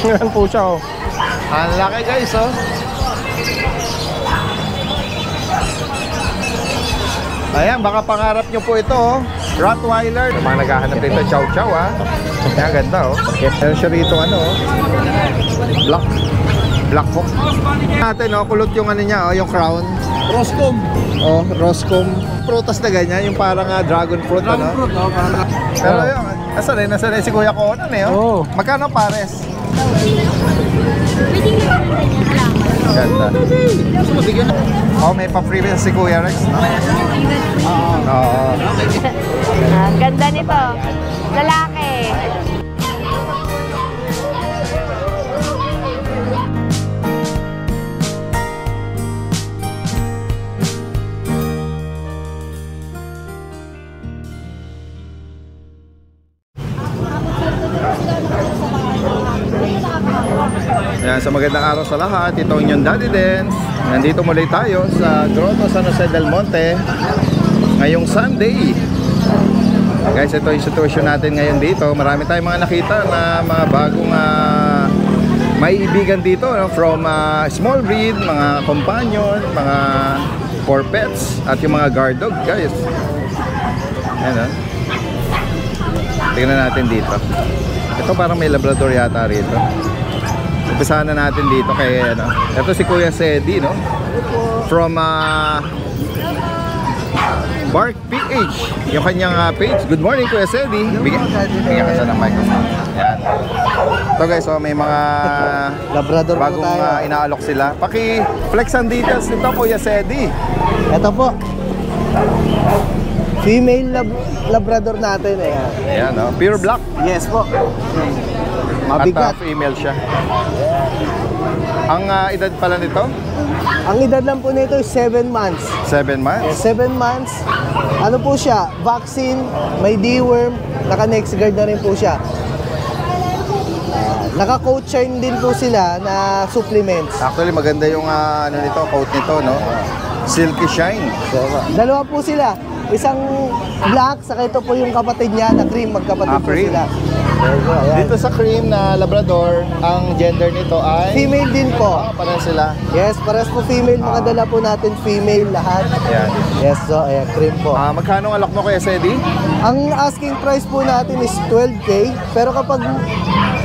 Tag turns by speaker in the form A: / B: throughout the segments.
A: Ngayon po siya, oh.
B: Ang laki guys, oh. Ayan, baka pangarap nyo po ito, oh. Rottweiler. Yung mga naghahanap dito, chow chow, ah. Ayan, ganda, oh. Meron siya rito, ano, oh. Black Hawk. Natin, oh, kulot yung ano niya, oh, yung crown.
A: Roscom.
B: Oh, Roscom. Prutas na ganyan, yung parang dragon fruit,
A: Dragon
B: ano?
A: fruit, oh. Parang...
B: Pero yun, nasa rin si Kuya Conan, eh, oh. Magkano pares?
C: Pwede nga ganyan.
B: Ganda. Oh, may pa-freebie si Kuya Rex. Oo.
C: Ang ganda nito. Lalaki.
B: Yan, sa magandang araw sa lahat. Ito ang inyong Daddy Dance. Nandito muli tayo sa Grotto San Jose del Monte ngayong Sunday. Guys, ito yung sitwasyon natin ngayon dito. Marami tayong mga nakita na mga bagong maiibigan dito, no? From small breed, mga companion, mga for pets, at yung mga guard dog, guys. Ayan, no? Tingnan natin dito. Ito parang may Labrador yata rito. Umpisahan na natin dito kay ano. Ito si Kuya Sedi, no? From Bark PH, yung kanyang page. Good morning, Kuya Sedi. Bigyan ka sa ng microphone. Yan. Ito guys, so may mga
A: Labrador
B: bagong inaalok sila. Paki-flex ang details nito, Kuya Sedi.
A: Ito po. Female Labrador natin, eh.
B: Ayan, no? Pure black.
A: Yes po.
B: At
A: Mabigat.
B: female siya. Ang edad pala nito?
A: Ang edad lang po nito is 7 months.
B: 7 months?
A: 7 months. Ano po siya? Vaccine, may deworm, naka-next guard na rin po siya. Naka-coat shine din po sila na supplements.
B: Actually, maganda yung ano nito, coat nito, no? Silky shine.
A: Dalawa po sila. Isang black, saka ito po yung kapatid niya na cream. Magkapatid po
B: cream.
A: sila. Ayan.
B: Dito sa cream na Labrador, ang gender nito ay...
A: Female din po.
B: Parang sila.
A: Yes, pares po female. Mga dala po natin female lahat.
B: Ayan.
A: Yes, so ayan, cream po.
B: Magkano ang alok mo, Kuya Sedi?
A: Ang asking price po natin is 12K. Pero kapag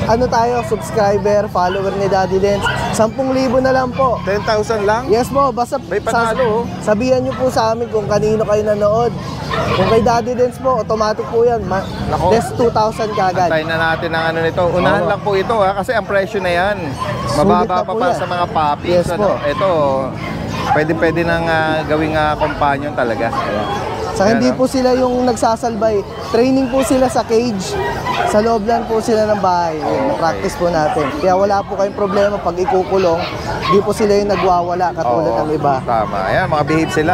A: ano tayo, subscriber, follower ni Daddy Dance, 10,000 na lang po.
B: 10,000 lang?
A: Yes po, basta
B: May panalo, oh.
A: sabihan nyo po sa amin kung kanino kayo nanood. Kung kay Daddy Dance po, automatic po yan.
B: Nako.
A: Less 2,000 kagad.
B: Antayin na natin ang ano nito. Unahan lang po ito, ha, kasi ang presyo na yan.
A: Sulit
B: Mababa
A: na
B: pa
A: po
B: para
A: yan.
B: sa mga puppies.
A: Yes
B: ano.
A: po.
B: Ito, pwede nang gawing companion talaga.
A: Saka hindi
B: Ano?
A: po sila yung nagsasalbay. Training po sila sa cage. Sa loob lang po sila ng bahay. Practice po natin. Kaya wala po kayong problema pag ikukulong. Hindi po sila yung nagwawala katulad ng iba.
B: Tama. Ayan, mga behave sila.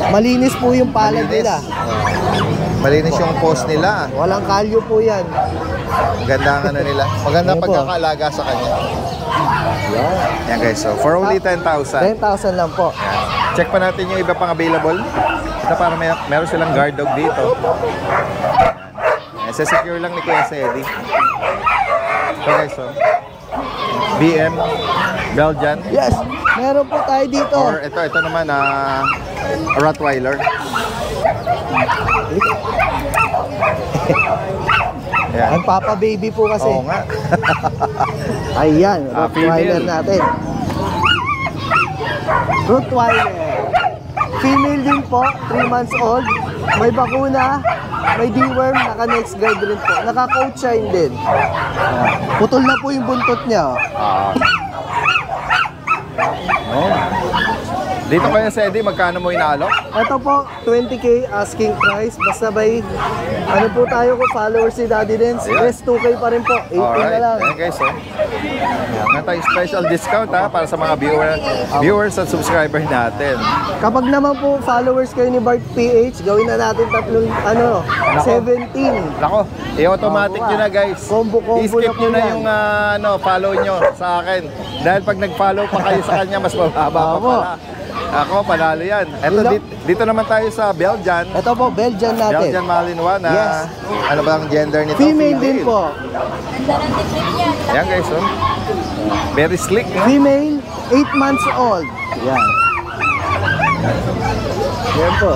A: Malinis po yung palad
B: Malinis.
A: nila.
B: Malinis yung post nila.
A: Walang kalyo po yan.
B: Ganda ang ano nila. Maganda
A: Ayan po.
B: pagkakaalaga sa kanya.
A: Yan.
B: Yan guys, so for only 10,000.
A: 10,000 lang po.
B: Check pa natin yung iba pang available. Ito parang meron silang guard dog dito. Secure lang ni Kuya Sedi. So guys, so BM Belgian.
A: Yes, meron po tayo dito.
B: Or ito naman Rottweiler. Ayan.
A: Ang Papa Baby po kasi.
B: Oo nga.
A: Ayan, Rottweiler
B: female.
A: natin. Rottweiler. Female din po, 3 months old. May bakuna, may deworm, naka-next guard rin po. Naka-coat shine din. Ayan. Putol na po yung buntot niya.
B: Oh. Dito Kuya Sedi, magkano mo inaalok?
A: Ito po, 20K asking price. Basta by, ano po tayo kung followers ni Daddy Dance.
B: Ayan.
A: Yes, 2K pa rin po. 18 na
B: Alright,
A: lang.
B: ayan guys, oh. Meron tayong special discount para sa mga viewers at subscriber natin.
A: Kapag naman po followers kayo ni Bart PH, gawin na natin tatlong,
B: Nako.
A: 17.
B: Nako, i-automatic nyo na guys.
A: Combo-combo
B: I-skip
A: na po
B: nyo na
A: yan.
B: yung follow nyo sa akin. Dahil pag nag-follow pa kayo sa kanya, mas mababa pa
A: Opo.
B: pala. Ako, panalo yan. Eto, dito naman tayo sa Belgian.
A: Ito po, Belgian natin.
B: Belgian Malinois na,
A: Yes.
B: ano ba ang gender nito?
A: Female din po.
B: Ayan guys, oh. Very slick, no?
A: Female, 8 months old. Yan. Yan po.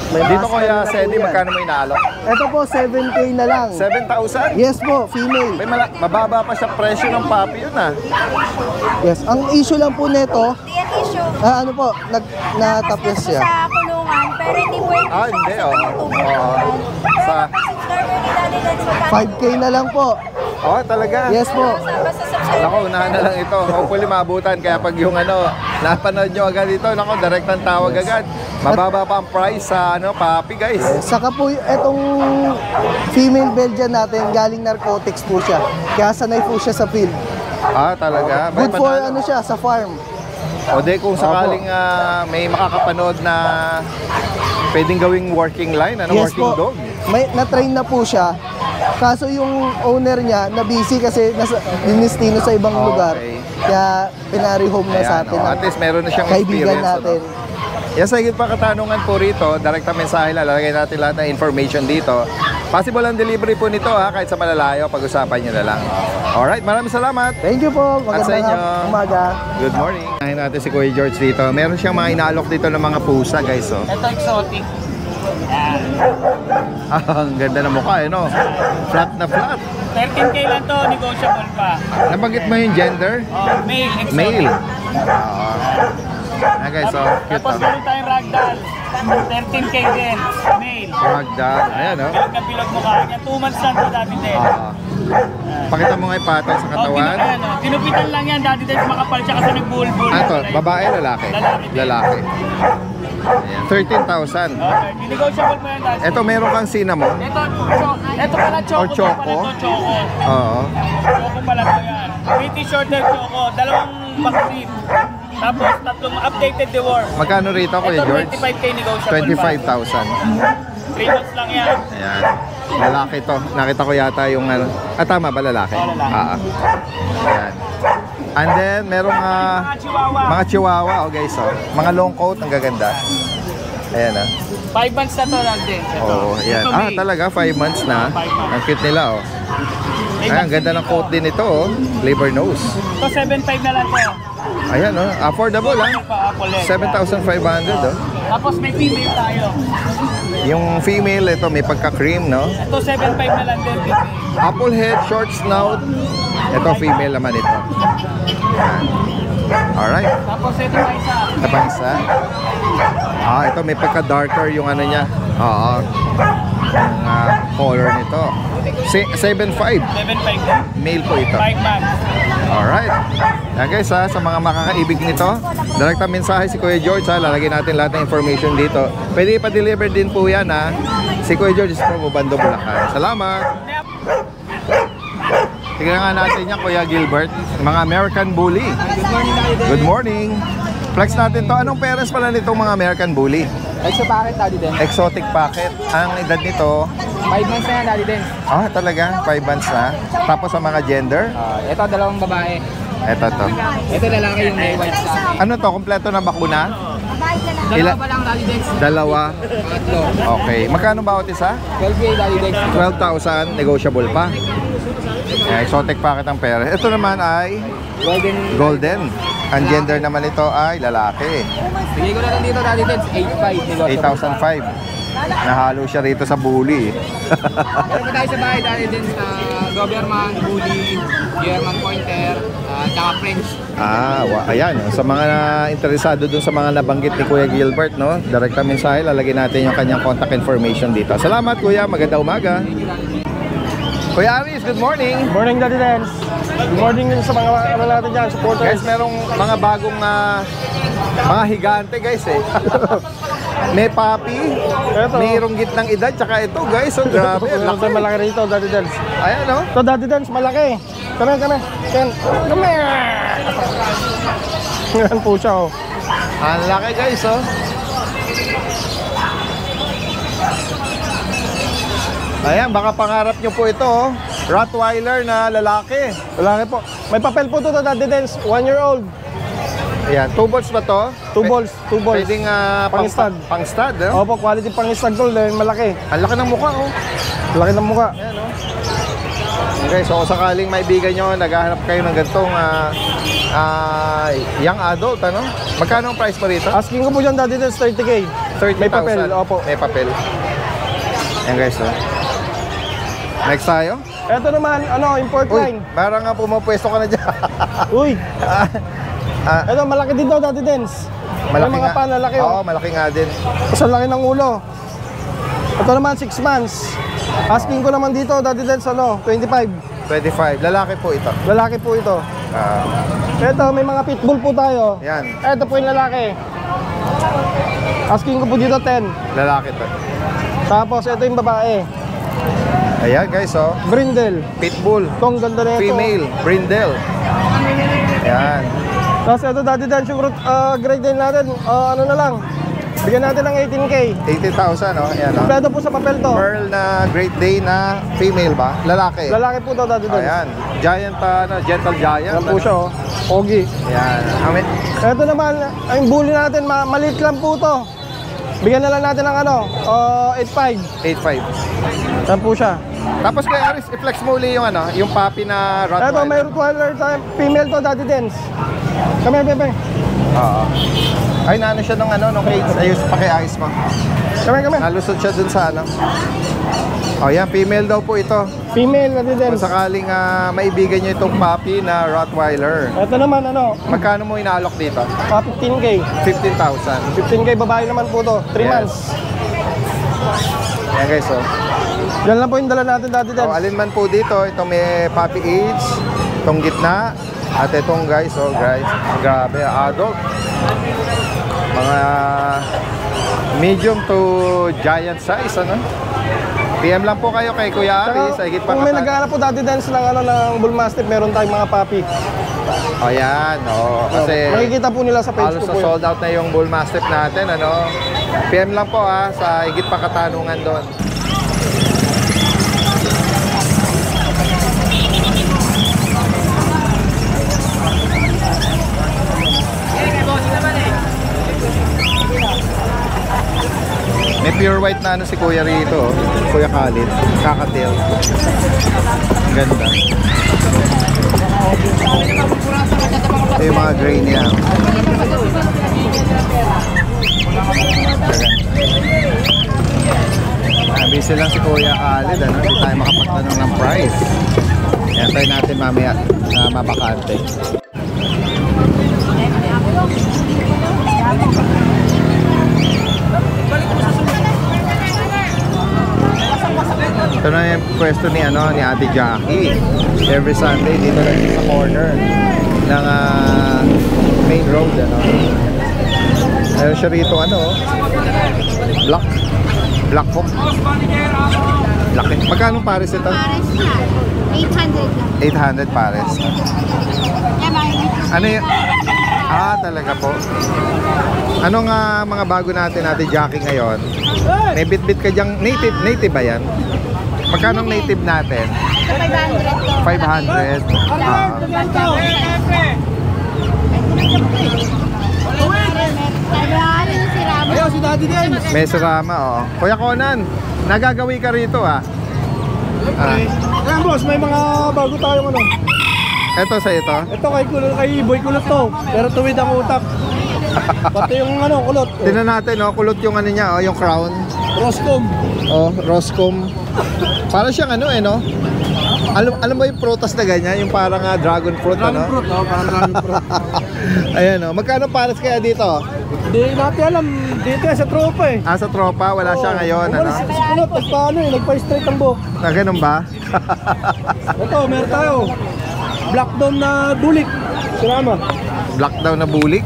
A: May
B: Dito
A: master
B: Kuya
A: na po
B: Sedi,
A: yan.
B: magkano mo inaalok?
A: Ito po, 7K na lang.
B: 7,000?
A: Yes po, female.
B: May mababa pa sa presyo ng puppy yun ah.
A: Yes, ang issue lang po nito,
C: Hindi yan issue.
A: ano po, natapos siya.
C: Sa kulungan, pero hindi pwede
B: Ah, hindi, oh. Oo. Sa-
C: Pero subscriber ni Daddy Dance, magkano?
A: 5K na lang po.
B: Oh, talaga?
A: Yes po.
C: Basta subscriber.
B: Nako, unahan na lang ito. Hopefully maabutan. Kaya pag yung ano, napanood nyo agad ito, nako, direct ang tawag agad. Mababa pa ang price sa ano, puppy guys.
A: Saka po, itong female Belgian natin, galing narcotics po siya. Kaya sanay po siya sa field.
B: Ah, talaga? May
A: Good for
B: panalo.
A: ano siya, sa farm.
B: O di kung sakaling may makakapanood na pwedeng gawing working line, ano,
A: Yes
B: working
A: po.
B: dog.
A: May na-train na po siya. Kaso yung owner niya na busy kasi nasa dinistino sa ibang lugar.
B: Okay.
A: Kaya pinari-home na sa
B: Ayan,
A: atin.
B: oh,
A: ng
B: at least meron na siyang
A: kaibigan
B: experience.
A: natin.
B: Ano? Yes, sa higit pa katanungan po rito, direkta mensahe lang, lalagay natin lahat ng information dito. Possible ang delivery po nito ha, kahit sa malalayo, pag-usapan nyo na lang. Alright, maraming salamat.
A: Thank you po.
B: At sa inyo.
A: Magandang umaga.
B: Good morning. Ngayon natin si Kuya George dito. Meron siyang mga inaalok dito ng mga pusa guys. Oh.
D: Ito exotic.
B: Ang ganda ng mukha, eh, no? Flat na flat.
D: 13K lang to, negotiable pa.
B: Nabanggit mo yung gender?
D: Oh, male, exotic.
B: Male. Ah, guys, so cute.
D: Tapos meron tayong ragdoll. 13K din, male.
B: Ragdoll. Ayan, no?
D: Bilog na bilog mukha niya. 2 months lang to dati din.
B: Pakita mo nga yung pattern sa katawan.
D: Ayan, oh. Tinupitan lang yan dati din makapal siya kasi nagbulbul.
B: Ah, to, babae, lalaki?
D: Lalaki din.
B: Lalaki. Ayan, 13,000.
D: Okay, negotiable mo yan dati.
B: Ito, meron kang cinnamon.
D: Ito pala choco.
B: Or choco?
D: Ito pala to, choco.
B: Oo.
D: Choco pala to yan. British Shorter choco. Dalawang vaccine. Tapos tatlong updated deworm.
B: Magkano rito, Kuya
D: Ito
B: George?
D: 25K negotiable
B: 25,000.
D: 3 months lang yan.
B: Ayan. Lalaki to. Nakita ko yata yung ano. Ah, tama ba lalaki?
D: Oo, lalaki.
B: Ayan. And then, merong
D: Mga chihuahua.
B: mga chihuahua, oh guys, oh. Mga long coat, ang gaganda. Ayan, ah.
D: 5 months na to lang din. Ito.
B: Oo, ayan.
D: Ito,
B: Ah,
D: May.
B: talaga, 5 months na.
D: 5 months.
B: Ang cute nila, oh.
D: May
B: Ayan, ang ganda ng coat din ito, oh. Labor nose.
D: Ito 7.5 na lang to.
B: Ayan, oh. Affordable, ah.
D: Pa-apple eh.
B: 7,500, oh.
D: Tapos may female tayo.
B: Yung female, ito, may pagka-cream, no?
D: Ito 7.5 na lang din. Female.
B: Apple head, short snout. Ito, female naman ito. Ayan. Alright.
D: Tapos ito pa isa.
B: Ito pa isa. Ah, ito may pagka-darker yung ano niya. Oo. Yung color nito. 7.5.
D: 7.5 din.
B: Male po ito.
D: 5 months.
B: Alright. Yan guys ha, sa mga makakaibig nito, direkta mensahe si Kuya George ha. Lalagyan natin lahat ng information dito. Pwede ipa-deliver din po yan ha. Si Kuya George is from Ubando, Bulacan. Salamat! Tingnan nga natin yan, Kuya Gilbert. Mga American Bully.
D: Good morning na kayo.
B: Good morning. Flex natin to. Anong parents pala nitong mga American Bully?
D: Extra packet daddy din.
B: Exotic packet. Ang edad nito,
D: 5 months na yan daddy din.
B: ah talaga, 5 months na. Tapos sa mga gender,
D: Ito dalawang babae.
B: eto to.
D: Ito lalaki yung may white sa.
B: Ano to, kompleto na bakuna?
D: Dalawa pa lang daddy din.
B: Dalawa.
D: Tatlo.
B: Okay. Magkano bawat isa?
D: 12K daddy din.
B: 12,000, negotiable pa. Exotic packet ang pera. Ito naman ay
D: Golden.
B: golden. Ang gender naman ito ay lalaki.
D: Bigay ko na lang dito daddy din. 8.5.
B: 8,005. Nahalo siya rito sa bully.
D: Meron pa tayo sa bahay daddy din sa Doberman, Bully, German Pointer, tsaka French.
B: Ayan. Sa mga interesado dun sa mga nabanggit ni Kuya Gilbert, no? Direkta mensahe, lalagyan natin yung kanyang contact information dito. Salamat Kuya, magandang umaga. Kuya Aris, good morning.
A: Morning, Daddy Dance. Good morning din sa mga ano natin dyan, supporters.
B: Guys, merong mga bagong mga higante guys eh. May papi,
A: Eto.
B: mayroong gitnang edad, tsaka ito guys, so grabe.
A: Meron tayong malaki rito, Daddy Dance.
B: Ayan no?
A: Ito, Daddy Dance, malaki. Kami. Ken. Kami. Yan po siya, oh.
B: Ang laki guys oh. Ayan, baka pangarap nyo po ito oh. Rottweiler na lalaki.
A: Malaki po. May papel po ito, Daddy Dance. 1 year old.
B: Ayan, 2 balls ba to?
A: 2 balls, 2 balls.
B: Pwedeng
A: Pang-stud.
B: Pang-stud, no?
A: Opo, quality pang-stud to, malaki.
B: Ang laki ng mukha, oh.
A: Laki ng mukha.
B: Ayan, oh. Okay, so kung sakaling maibigan nyo, naghahanap kayo ng ganitong young adult, ano? Magkano ang price mo rito?
A: Asking ko po dyan, Daddy Dens, 30K.
B: 30,000.
A: May papel, opo.
B: May papel. Ayan guys, oh. Next tayo.
A: Ito naman, import
B: Uy,
A: line.
B: parang nga pumapwesto ka na dyan.
A: Uy,
B: Ah,
A: ito, malaki din daw, Daddy Dens.
B: malaki
A: May mga pan, malaki,
B: Oo, malaki nga din.
A: Mas ang laki ng ulo. Ito naman, 6 months. Asking ko naman dito, Daddy Dens, 25.
B: 25. Lalaki po ito.
A: Lalaki po ito. Ito, may mga pitbull po tayo.
B: Yan.
A: Ito po yung lalaki. Asking ko po dito, 10.
B: Lalaki to.
A: Tapos, ito yung babae.
B: Ayan guys, oh.
A: Brindle.
B: Pitbull.
A: Ito, ang ganda na ito.
B: Female. Brindle. Ayan.
A: Tapos ito, Daddy Dens, yung grade din natin, ano na lang. Bigyan natin ng 18K.
B: 80,000, oh. Ayan, oh.
A: Kompleto po sa papel to.
B: Pearl na Great Day na female ba? Lalaki.
A: Lalaki po to, Daddy Dens.
B: Ayan. Giant, gentle giant.
A: Yan po siya, Pogi.
B: Ayan.
A: Ito naman, ang bully natin, maliit lang po to. Bigyan na lang natin ng 8.5.
B: 8.5.
A: Yan po siya.
B: Tapos kay Aris, i-flex mo uli yung yung puppy na Rottweiler.
A: Ito, may Rottweiler time. Female to, Daddy Dens. Come here, bebe.
B: Oo. Ay, naano siya nung cage. Ayos, paki-ayos mo.
A: Come here.
B: Nalusot siya dun sa Oh, yan. Female daw po ito.
A: Female, Daddy
B: Kung
A: Dens.
B: sakaling maibigan nyo itong puppy na Rottweiler.
A: Ito naman,
B: Magkano mo inaalok dito?
A: 15K.
B: 15,000.
A: 15K, babae naman po to. 3
B: Yes.
A: months.
B: Ayan guys, oh.
A: Yan lang po yung dala natin, Daddy Dens.
B: Alin man po dito, itong may puppy age, itong gitna, at itong guys, guys, grabe, adult. Mga medium to giant size, PM lang po kayo kay Kuya Aris, higit pa
A: Kung may naghahanap po, Daddy Dens, ng Bull Mastiff, meron tayong mga puppy.
B: Oh, yan, kasi
A: Makikita po nila sa page
B: halos
A: ko
B: na
A: po.
B: sold out na yung Bull Mastiff natin, PM lang po sa higit pa katanungan doon. May pure white na si Kuya rito, Kuya Khalid, kakatil. Ang ganda. Ito yung mga gray niya. Busy lang si Kuya Khalid, hindi tayo makapagtanong ng price. Yan, tayo natin mamaya na mabakante. Ito na yung pwesto ni Ate Jackie. Every Sunday dito lang sa corner ng main road, Meron siya rito Black Hawk. Laki. Magkano pares ito?
C: Pares na. 800 lang.
B: 800 pares. Ano yun? Talaga po. Ano nga mga bago natin, Ate Jackie, ngayon? May bit-bit ka dyang native ba yan? Magkano ang native natin?
C: 500 to.
B: 500.
A: Ayaw, si Daddy Dens.
B: May sarama, Kuya Conan, nagagawi ka rito,
A: Ayan, boss, may mga bago tayong
B: Ito sa ito.
A: Ito kay Boy Kulot to. Pero tuwid ang utak. Pati yung kulot.
B: Tingnan natin, kulot yung niya, yung crown.
A: Roscom.
B: Roscom. Para siyang Alam mo yung prutas na ganyan, yung parang dragon fruit,
A: Dragon fruit, parang dragon fruit.
B: Ayan, magkano pares kaya dito?
A: Hindi natin alam. Dito sa tropa eh.
B: Sa tropa, wala siya ngayon,
A: Si Kulot, nagpa-straight ang buhok.
B: Ganun ba?
A: Ito, meron tayo. Black Dome na bulik. Sinama.
B: Black daw na bulik?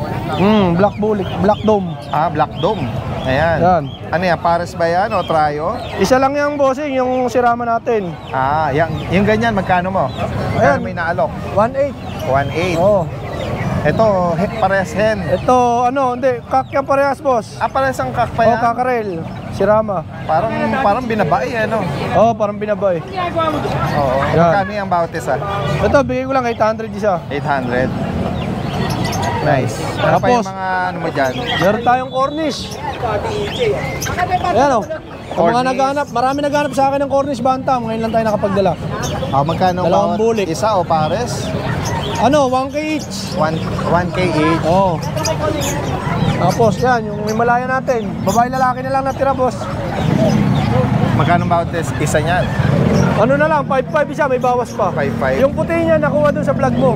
A: Black bulik. Black Dome.
B: Black Dome. Ayan.
A: Yan.
B: Ano yan, pares ba yan o tryo?
A: Isa lang yung bossing, yung sirama natin.
B: Yung ganyan, magkano mo? Ayan, may naalok.
A: 1.8.
B: 1.8.
A: Oo.
B: Ito, parehas hen.
A: Ito, hindi. Kakya parehas, boss.
B: Parehas ang kak pa yan?
A: Kakarel. Sirama.
B: Parang binabae,
A: Parang binabay.
B: Oo.
A: Yan.
B: Magkano yung bautis,
A: Ito, bigay ko lang 800 isa.
B: 800. Nice. Ano pa yung
A: Tapos,
B: mga ano mo dyan?
A: meron tayong Cornish. Ayan o. Sa mga
B: Cornish.
A: naghanap, marami naghanap sa akin ng Cornish Bantam. Ngayon lang tayo nakapagdala.
B: Magkano
A: Dalawang
B: bawat
A: bulik.
B: isa o pares?
A: Ano, 1K each.
B: 1K each.
A: Oo. Tapos yan, yung Himalaya natin. Babae lalaki na lang natira, boss.
B: Magkano bawat isa niyan?
A: Ano na lang, 5-5 isa, may bawas pa.
B: 5-5.
A: Yung puti niya, nakuha dun sa vlog mo.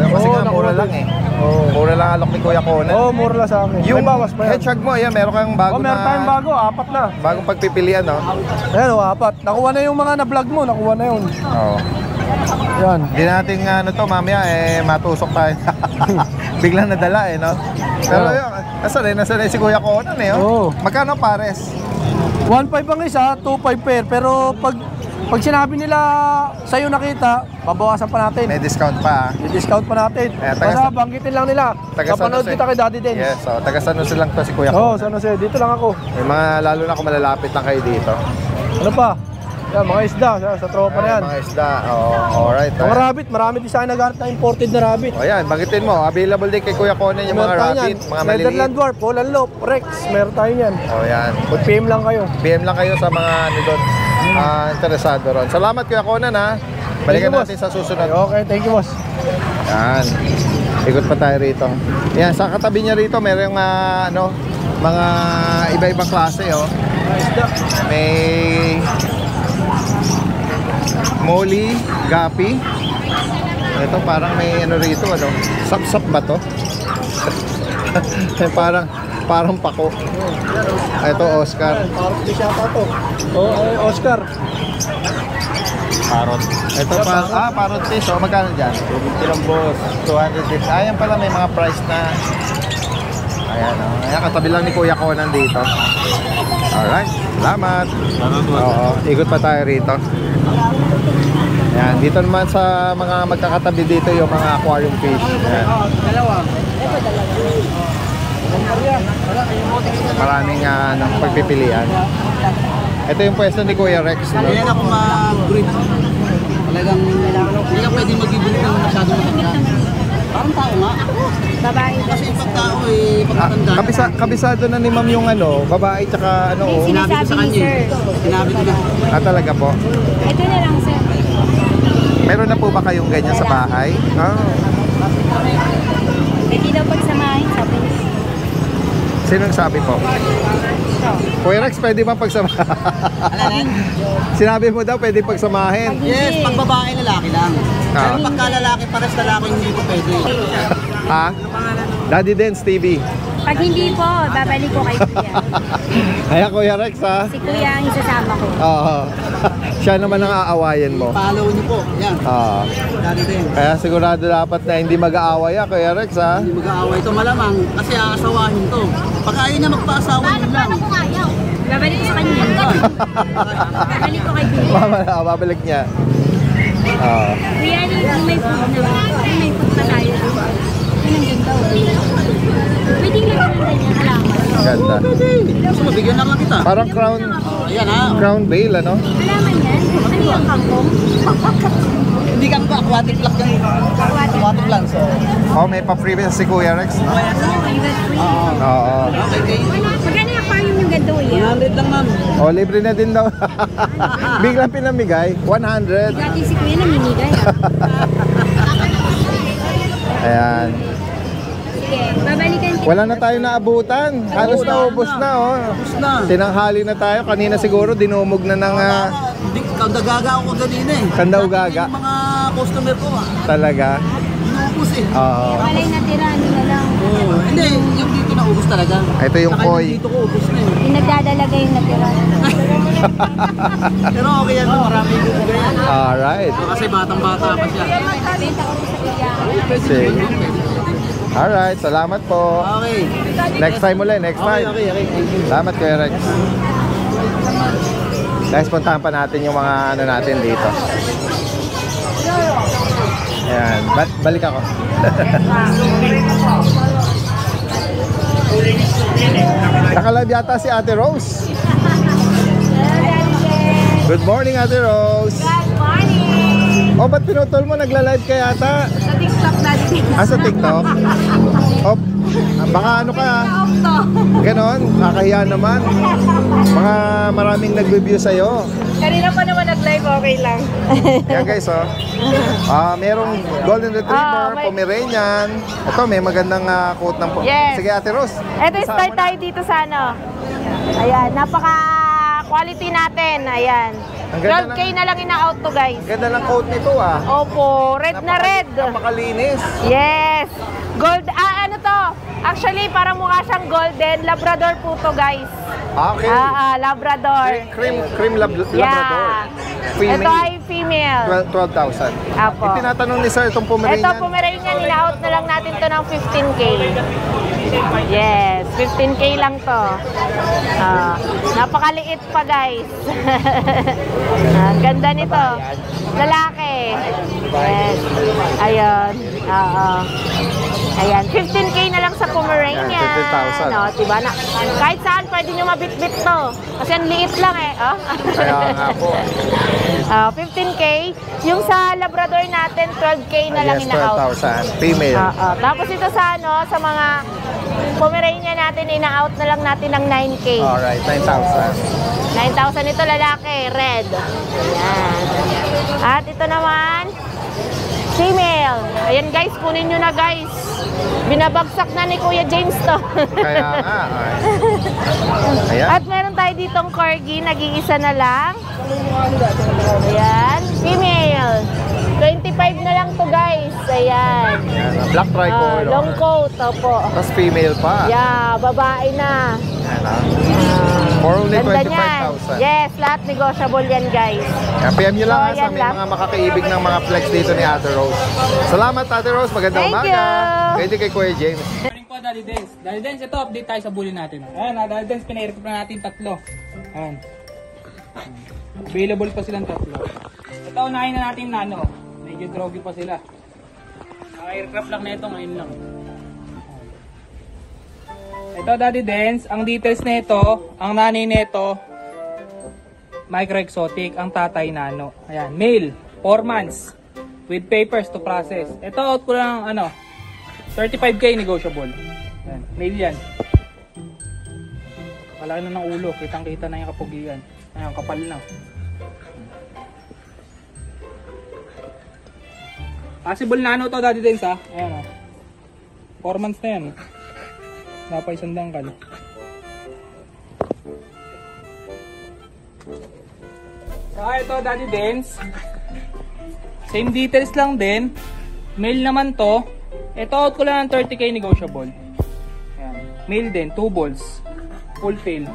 B: Kasi
A: Oo,
B: nga mura
A: nakuha
B: lang
A: din.
B: eh.
A: Oo.
B: Mura lang alok ni Kuya Conan.
A: Oo, mura lang sa akin.
B: Yung
A: May bawas pa yan.
B: hedgehog mo, ayan, meron kang bago
A: Oo, meron tayong bago, 4 na.
B: bagong pagpipilian, no?
A: Ayan o, 4. Nakuha na yung mga na-vlog mo, nakuha na yun.
B: Oo.
A: Yan.
B: Hindi natin ano to, mamaya matusok tayo. Biglang nadala eh, no? Pero yun, nasanay si Kuya Conan eh,
A: Oo.
B: oh. Magkano pares?
A: 1.5 ang isa, 2.5 pair. Pero pag sinabi nila sa'yo nakita, babawasan pa natin.
B: May discount pa, ah.
A: I-discount pa natin.
B: taga-
A: Basta banggitin lang nila.
B: taga
A: Kapanood
B: San Jose.
A: kita kay Daddy Dens.
B: Yes, so taga San Jose lang to si Kuya
A: Oo,
B: Conan.
A: San Jose. Dito lang ako.
B: May mga lalo na kung malalapit lang kayo dito.
A: Ano pa? Yan, mga isda. Sa tropa na yan.
B: Mga isda. Oo, alright.
A: Mga rabbit. Marami din sa akin naghanap na imported na rabbit.
B: O yan, banggitin mo. Available din kay Kuya Conan yung mga
A: Meron tayo
B: rabbit,
A: yan.
B: mga maliliit.
A: Netherland Dwarf, Poland Loop, Rex. Meron tayo yan.
B: O yan.
A: Mag-PM lang kayo.
B: PM lang kayo sa mga ano doon, interesado ron. Salamat Kuya Conan, ha. Balikan
A: Thank you,
B: natin sa susunod.
A: Okay, thank you, boss.
B: Yan. Ikot pa tayo rito. Yan, sa katabi niya rito, meron yung mga iba-ibang klase, oh.
A: Mga isda.
B: May Molly, Gapi. Ito parang may ano rito, ano? Sap-sap ba to? parang pako. Ito Oscar.
A: Parang fish yata to. Oscar.
B: Parrot. Ito parrot fish. Oh, magkano dyan? 250 lang, boss. 250. Ayan pala, may mga price na. Ayan, oh. Ayan, katabi lang ni Kuya Conan dito. Alright, salamat. Oo, ikot pa tayo rito. Ayan, dito naman sa mga magkakatabi dito yung mga aquarium fish. Ayan. Maraming pagpipilian. Ito yung pwesto ni Kuya Rex.
D: Kaya ako mag-breed. Talagang hindi ka pwede mag-breed ng masyadong matanda. Parang tao nga.
C: Babae.
D: Kasi pag tao pagkatanda.
B: Kabisado na ni ma'am yung babae tsaka oh.
D: Sinabi ko sa kanya. Sinabi ko na.
B: Talaga po.
C: Ito na lang, sir.
B: Meron na po ba kayong ganyan sa bahay?
C: Pwede daw pagsamahin, sabi niya.
B: Sinong sabi po? Kuya Rex, pwede ba pagsamahin? Sinabi mo daw, pwede pagsamahin.
D: Yes, pag babae, lalaki lang. Pero pagka lalaki, pares lalaki, hindi ko pwede.
B: Ha? Daddy Dens TV.
C: Pag hindi po, babalik ko kay Kuya.
B: Ayan, Kuya Rex, ha?
C: Si Kuya ang isasama ko.
B: Oo. Siya naman ang aawayan mo.
D: Follow niyo po. Yan.
B: Oo.
D: Dati din.
B: Kaya sigurado dapat na hindi mag-aaway, Kuya Rex, ha?
D: Hindi mag-aaway ito malamang kasi aasawahin to. Pag ayaw niya magpa-asawa, yun lang.
C: Babalik ko sa kanya. Babalik ko kay Kuya.
B: Babalik niya. Oo.
C: Kuya, may food na. May food pa tayo. Yun ang ganda. Pwede lang naman ganyan. Halaman.
B: Ganda.
D: Gusto mo, bigyan lang kita.
B: Parang
D: Ayan ha.
B: crown veil, ano?
C: Halaman yan? Ano yung kangkong?
D: Hindi ka ba aquatic plant yan? Aquatic plant. So.
B: Oh, may pa-freebie si Kuya Rex. Oo.
D: Okay, okay.
C: Magkano yung aquarium yung ganda, Kuya?
D: 100 lang ma'am.
B: Oh, libre na din daw. Biglang pinamigay, 100.
C: Dati si Kuya namimigay.
B: Ayan.
C: Sige, babalikan kita.
B: Wala na tayo naabutan. Halos naubos na, oh.
D: Tapos na.
B: Tinanghali na tayo. Kanina siguro dinumog na ng
D: Hindi, kandagaga ako kanina eh.
B: Kandaugaga.
D: Yung mga customer ko
B: talaga.
D: Inubos eh.
B: Oo.
C: Walay natira, ano na lang.
D: Oo. Hindi, yung dito naubos talaga.
B: Ito yung
D: Saka
B: koi.
D: dito ko ubos na eh.
C: Yung nagdadalaga yung natira.
D: Pero okay yan, no? Marami yung bubugay yan.
B: Alright.
D: Kasi batang-bata pa siya.
C: Benta ko sa Kuya.
B: Sige. Alright, salamat po.
D: Okay.
B: Next time ulit, next
D: Okay,
B: time.
D: okay, okay. Thank you.
B: Salamat, Kuya Rex. Guys, puntahan pa natin yung mga ano natin dito. Ayan, balik ako. Nakalive yata si Ate Rose. Good morning, Ate Rose.
C: Good morning!
B: O, ba't pinutol mo? Nagla-live ka yata?
C: Sa TikTok, Daddy
B: Sa TikTok? Op, baka ano ka? Ganon, kakahiya naman. Mga maraming nag-review sa'yo.
C: Kanina pa naman nag-live, okay lang.
B: Yan guys, oh. Merong Golden Retriever, Pomeranian. Ito, may magandang quote ng
C: Yes.
B: Sige, Ate Rose.
C: Ito, start tayo dito sa ano. Ayan, napaka-quality natin. Ayan.
B: Ang ganda
C: 12K na lang ina-out to, guys.
B: Ganda ng quote nito, ah.
C: Opo, red na red.
B: Napakalinis.
C: Yes. Gold, ano to? Actually, parang mukha siyang golden. Labrador po to, guys.
B: Okay.
C: Labrador.
B: Cream Labrador.
C: Yeah.
B: Female.
C: Ito ay female.
B: 12,000.
C: Apo.
B: Tinatanong ni Sir itong Pomeranian.
C: Ito, Pomeranian, ina-out na lang natin to ng 15K. Yes, 15K lang to. Napakaliit pa, guys. Ang ganda nito. Lalaki. Yes. Ayun. Ayan, 15K na lang sa Pomeranian.
B: 15,000.
C: No, diba? Kahit saan pwede nyo mabit-bit to. Kasi ang liit lang eh.
B: Kaya nga po.
C: 15K. Yung sa Labrador natin, 12K na lang ina-out.
B: 12,000. Female.
C: Tapos ito sa sa mga Pomeranian natin, ina-out na lang natin ng 9K.
B: Alright, 9,000.
C: 9,000 ito lalaki, red. Ayan. At ito naman, female. Ayan guys, kunin nyo na guys. Binabagsak na ni Kuya James to.
B: Kaya nga. Ayan.
C: At meron tayo ditong corgi, nag-iisa na lang. Ayan, female. 25 na lang to guys. Ayan.
B: Ayan, black tricolor.
C: Long coat, opo.
B: Tapos female pa.
C: Yeah, babae na.
B: Ayan, for only
C: Ganda
B: 25,000.
C: Yes, lahat negotiable yan guys.
B: Kaya PM nyo lang
C: So,
B: sa
C: yan
B: may
C: lang.
B: mga makakaibig ng mga flex dito ni Ate Rose. Salamat Ate Rose, magandang
C: Thank
B: umaga.
C: you.
B: Pwede kay Kuya James.
D: Morning po, Daddy Dance. Daddy Dance, ito update tayo sa bully natin. Ayan, Daddy Dance, pinairip na natin 3. Ayan. Available pa silang 3. Ito, unahin na natin na ano. Medyo drogy pa sila. Naka-aircraft lang na ito, ngayon lang. Ito, Daddy Dance, ang details na ito, ang nanay na ito, micro exotic, ang tatay nano. Ayan, male, 4 months, with papers to process. Ito, out ko lang, 35K negotiable. Ayan, male yan. Malaki na ng ulo, kitang-kita na yung kapugian. Ayan, kapal na. Possible nano to, Daddy Dance, ha? Ayan, 4 months na yan. Napay isang dangkal. Ito, Daddy Dance. Same details lang din. Male naman to. Ito, out ko lang ng 30K negotiable. Ayan. Male din, 2 balls. Full tail.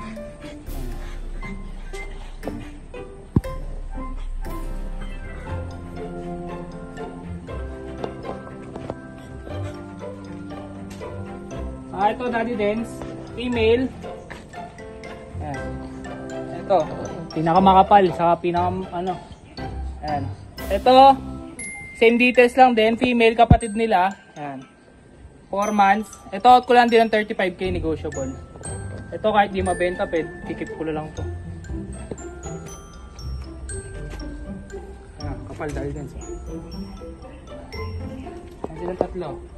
D: Ito, Daddy Dance. Female. Ayan. Ito, pinakamakapal, saka ayan. Ito, same details lang din, female kapatid nila. Ayan. 4 months. Ito, out ko lang din ng 35K negotiable. Ito, kahit di mabenta, kikip ko lang to. Ayan, kapal dahil din. Ayan silang 3.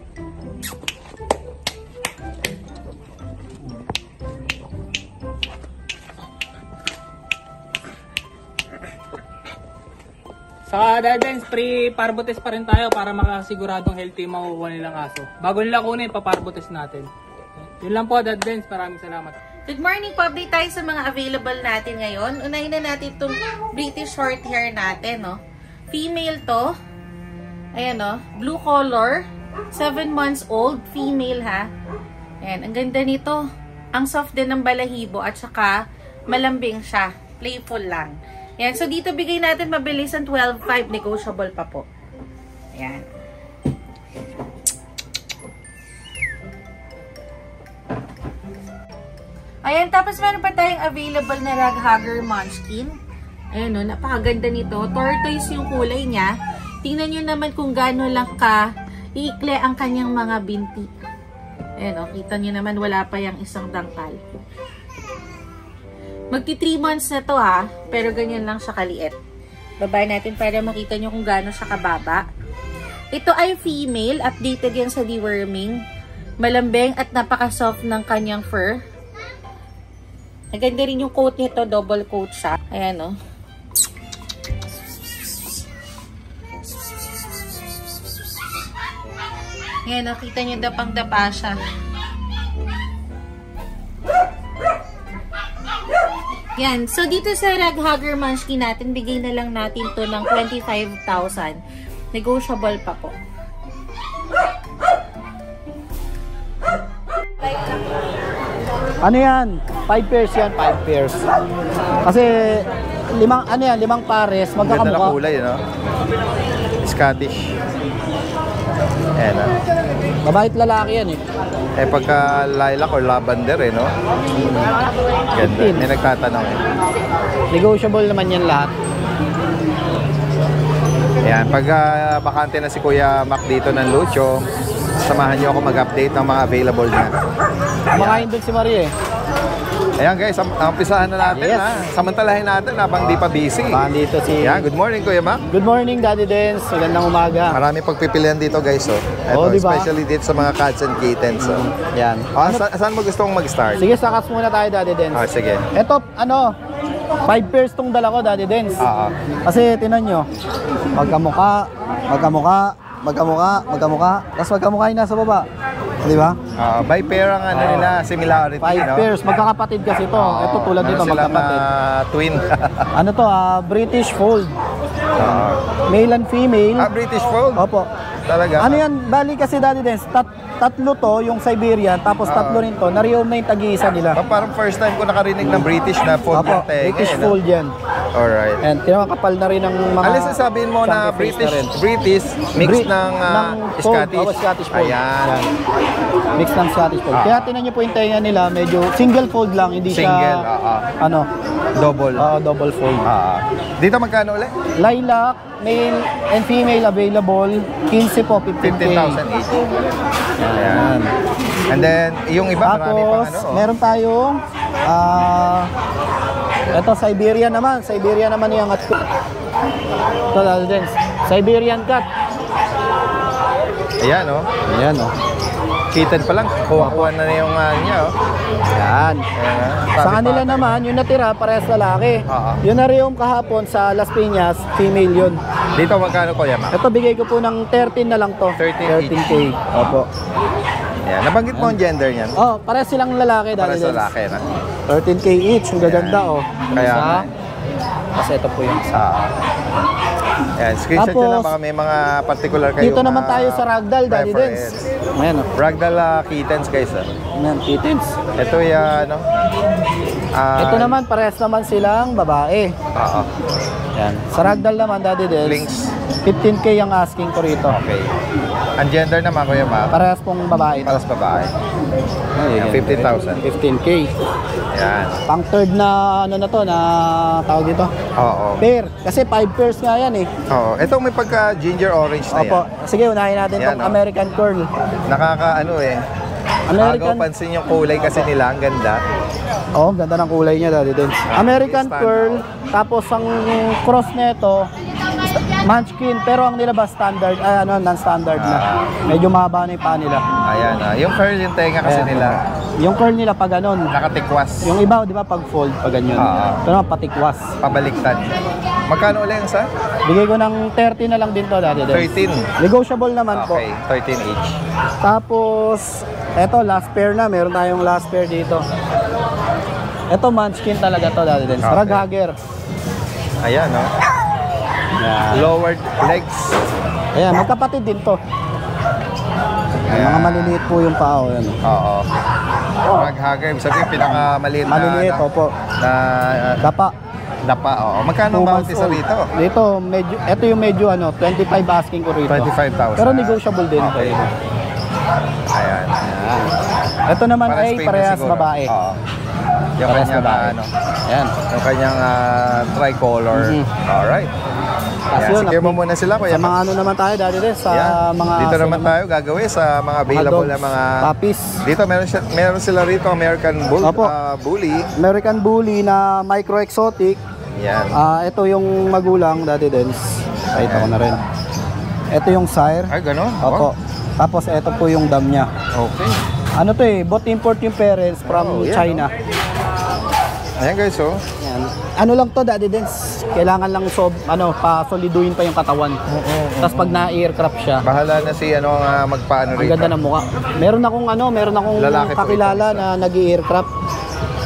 D: Saka Daddy Dance, pre-parbo test pa rin tayo para makasiguradong healthy makukuha nilang aso. Bago nila kunin, pa-parbo test natin. Yun lang po, Daddy Dance. Maraming salamat.
E: Good morning po. Update tayo sa mga available natin ngayon. Unahin na natin itong British short hair natin, no? Female to. Ayan, no? Blue color. 7 months old. Female, ha? Ayan. Ang ganda nito. Ang soft din ng balahibo at saka malambing siya. Playful lang. Ayan. So, dito bigay natin mabilis ang 12.5. Negotiable pa po. Ayan. Ayan, tapos meron pa tayong available na Raghagger Munchkin. Ayan o, napakaganda nito. Tortoise yung kulay niya. Tingnan nyo naman kung gaano lang ka iikli ang kanyang mga binti. Ayan o, kita nyo naman wala pa yung isang dangkal. Magti 3 months na to ha, pero ganyan lang siya kaliit. Babay natin para makita nyo kung gaano siya kababa. Ito ay female, updated yan sa deworming. Malambing at napaka-soft ng kanyang fur. Ang ganda rin yung coat nito, double coat siya. Ayan, oh. Ayan, nakita nyo, dapang-dapa siya. Yan. So, dito sa Rag Hugger Munchkin natin, bigay na lang natin to ng 25,000. Negotiable pa po.
F: Ano yan? 5 pairs yan, 5 pairs. Kasi, limang pares,
B: Ganda na
F: magkakamukha.
B: kulay, no? Scottish. Ayan, ah.
F: Babae at lalaki yan eh.
B: Eh, pagka lilac or lavender, eh, no? Ganda. May nagtatanong, eh.
F: Negotiable naman yan lahat.
B: Ayan, pag bakante na si Kuya Mac dito ng Lucho, samahan niyo ako mag-update ng mga available niya.
F: Kumakain doon si Marie eh.
B: Ayan guys, umpisahan na natin,
F: Yes.
B: ha. Samantalahin natin habang di pa busy.
F: Baka dito si...
B: Ayan, good morning Kuya Mac.
F: Good morning, Daddy Dance. Magandang umaga.
B: Marami pagpipilian dito guys, oh. Ito,
F: Oh, diba?
B: especially dito sa mga cats and kittens, oh.
F: Yan.
B: Saan mo gustong mag-start?
F: Sige, sakas muna tayo, Daddy Dance.
B: Ah, sige.
F: Ito, 5 pairs tong dala ko, Daddy Dance.
B: Oo.
F: Kasi, tinan nyo, magkamukha, tapos magkamukha yung nasa baba. Di ba?
B: By pair ang ano nila, similarity,
F: 5
B: no?
F: pairs, magkakapatid kasi to.
B: Oo.
F: Ito tulad
B: Meron
F: dito,
B: silang,
F: magkapatid.
B: twin.
F: Ano to, British Fold. Male and female.
B: British Fold?
F: Opo.
B: Talaga?
F: Ano yan, bali kasi Daddy Dance, tatlo to, yung Siberian, tapos tatlo rin to, na-rehome na yung tag-iisa nila.
B: Parang first time ko nakarinig ng British na fold
F: Opo,
B: ng tenga,
F: British
B: eh, no?
F: Fold yan.
B: Alright.
F: And kinakapal na rin ng mga...
B: Alis sasabihin mo na
F: chunky face na rin.
B: British mix ng
F: fold.
B: Scottish.
F: Scottish Fold.
B: Ayan.
F: Yan. Mix ng Scottish Fold. Kaya tinan nyo po yung tenga nila, medyo single fold lang, hindi
B: Single,
F: siya...
B: Double.
F: Double fold.
B: Dito magkano ulit?
F: Lilac, male and female available, 15 po, 15K.
B: 15,000 each. Ayan. And then, yung iba, marami pang
F: Tapos, meron tayong ito, Siberian naman yung at ko. Ito, Daddy Dance. Siberian cat.
B: Ayan, oh.
F: Ayan, oh.
B: Kitten pa lang. Kuha-kuha na yung niya, oh.
F: Yan.
B: Ayan,
F: Sa kanila naman, yung natira, parehas lalaki.
B: Oo.
F: Yung na-rehome kahapon sa Las Piñas, female yun.
B: Dito magkano, Kuya Mac?
F: Ito, bigay ko po ng 13 na lang to.
B: 13
F: 13K. Opo.
B: Ayan. Nabanggit mo ang gender niyan.
F: Oh, parehas silang lalaki,
B: Para
F: Daddy
B: sa
F: Dance.
B: lalaki, na.
F: 13K each. Ang gaganda, oh.
B: Kaya
F: Isa.
B: nga.
F: Kasi ito po yung isa.
B: Ayan, screenshot nyo na
F: Tapos,
B: baka may mga particular kayo.
F: Dito naman tayo sa Ragdoll, Daddy Dance. Ayan, oh.
B: Ragdoll kittens, guys.
F: Ayan, kittens.
B: Ito yung ano?
F: Ito naman, parehas naman silang babae.
B: Oo.
F: Yan. Sa Ragdoll naman, Daddy Dance.
B: Links.
F: 15K ang asking ko rito.
B: Okay. Ang gender naman, Kuya Mac?
F: Parehas pong babae.
B: Paras babae. Ayan, 15,000.
F: 15K.
B: Yan.
F: Pang third na ano na to, na tawag dito.
B: Oo.
F: Pair. Kasi 5 pairs nga yan eh.
B: Oo. Ito may pagka ginger orange na
F: Opo.
B: yan.
F: Sige, unahin natin
B: Yan,
F: tong
B: oh.
F: American Curl.
B: Nakaka-ano eh.
F: American...
B: Agaw pansin yung kulay kasi nila. Ang ganda.
F: Oh, ganda ng kulay niya, Daddy Dance. American
B: stand
F: Curl. Tapos ang cross nito, Munchkin, pero ang nilabas standard, non-standard na. Medyo mahaba na yung paa nila.
B: Ayan. Yung curl yung tenga kasi
F: Ayan.
B: nila.
F: Yung curl nila pag ganon.
B: Nakatikwas.
F: Yung iba, di ba, pag fold, pag ganyan. Ito naman, patikwas.
B: Pabaliktad. Magkano ulit yung sa?
F: Bigay ko ng 30 na lang din to, Daddy Dance.
B: 13.
F: Negotiable naman po.
B: Okay. 13 each.
F: Tapos, eto, last pair na. Meron tayong last pair dito. Eto, Munchkin talaga to, Daddy Dance.
B: Okay.
F: Rag Hugger.
B: Ayan, no?
F: Yan.
B: Lowered legs.
F: Ayan, magkapatid din to. Ayan, mga maliliit po yung paa. Ayan.
B: Oo. Rag hugger. Ibig sabihin, pinakamaliit na...
F: Maliliit, opo.
B: Na
F: Dapa.
B: dapa, oo. Magkano
F: 2
B: ba
F: months
B: isa
F: old.
B: rito?
F: Dito, medyo, ito yung medyo 25 asking ko rito.
B: 25,000.
F: Pero negotiable din.
B: Okay. Ayan.
F: Ayan. Ito naman ay
B: female
F: parehas
B: siguro.
F: babae.
B: Oo. Yung
F: Parehas
B: kanyang,
F: babae. Ayan.
B: yung kanyang tricolor. Alright.
F: Kasi
B: Ayan,
F: yun,
B: secure mo muna sila, Kuya
F: sa mga
B: Mac.
F: ano naman tayo, Daddy Des, sa
B: Yan.
F: mga...
B: Dito naman tayo gagawin sa mga available na
F: dogs,
B: mga...
F: puppies.
B: Dito meron sila rito American
F: Opo.
B: Bully.
F: American Bully na micro-exotic.
B: Yan.
F: Ito yung magulang, Daddy Des. Ito ko na rin. Ito yung sire.
B: Ay, gano'n?
F: Opo. Tapos ito po yung dam niya.
B: Okay.
F: Ano to eh, both import yung parents from
B: Oh, yan,
F: China.
B: Ayan guys, oh.
F: Yan. Ano lang to, Daddy Dens, kailangan lang pa-soliduin pa yung katawan. Tapos pag na-aircraft siya,
B: Bahala na si ano magpaano
F: ang
B: rito.
F: ganda ng mukha. Meron akong
B: Lalaki po
F: kakilala
B: ito.
F: na nag-aircraft.